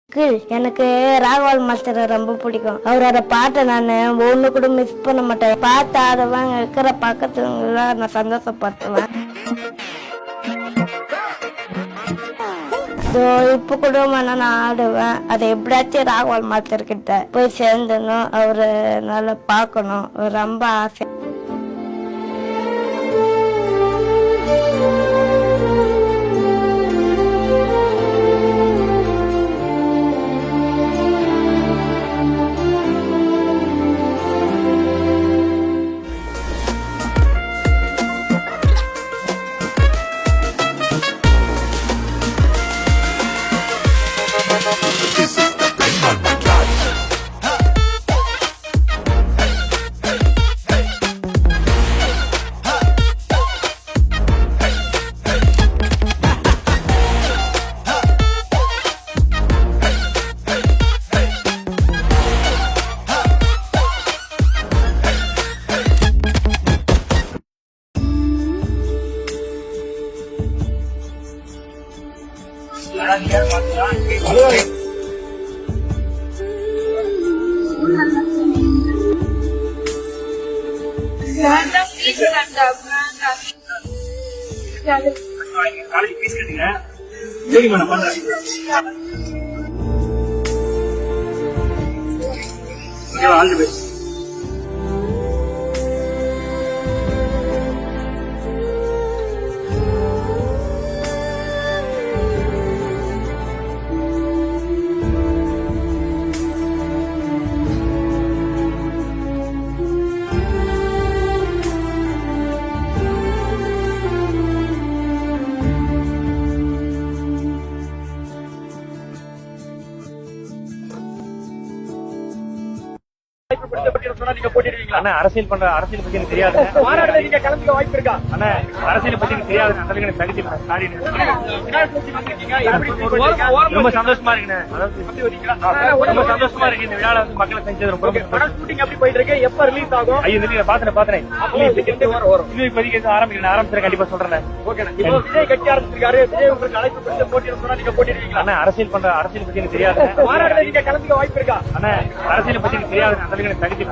எனக்கு ராகவல் மாஸ்டர் ரொம்ப பிடிக்கும். அவரோட பாட்டை நான் ஒண்ணு கூட மிஸ் பண்ண மாட்டேன். பாட்டு ஆடுவேன், இருக்கிற பக்கத்துல நான் சந்தோஷப்படுத்துவேன். இப்ப கூட நான் ஆடுவேன். அதை எப்படியாச்சும் ராகவல் மாஸ்டர் கிட்ட போய் சேர்ந்தணும், அவரு நல்லா பார்க்கணும், ரொம்ப ஆசை. அரசியல் பண்ற அரசியல் பத்தி எனக்கு தெரியாது. மாநாடுல நீங்க கலந்துக்க வாய்ப்பு இருக்கா? அண்ணா அரசியல் பத்தி எனக்கு தெரியாது. அந்த அளவுக்கு தகுதி ரொம்ப சந்தோஷமா இருக்குண்ணே. ரொம்ப சந்தோஷமா இருக்கு. இந்த விழால வந்து மக்களை செஞ்சது ரொம்ப ஷூட்டிங் எப்படி போயிட்டு இருக்கு? எப்ப ரிலீஸ் ஆகும்? ஐயோ பாத்துறேன். இப்போதைக்கு ஆரம்பிக்கிறேன். கண்டிப்பா சொல்றேன். விஜய் கட்சி ஆரம்பிச்சிருக்காரு. விஜய் உங்களுக்கு அழைப்பு கொடுத்து போட்டியிட நீங்க போட்டிடுவீங்களா? அண்ணா அரசியல் பண்ற அரசியல் பத்தி எனக்கு தெரியாது. மாநாடுல நீங்க கலந்துக்க வாய்ப்பு இருக்கா? அண்ணா அரசியல் பத்தி எனக்கு தெரியாது. அந்த அளவுக்கு தகுதி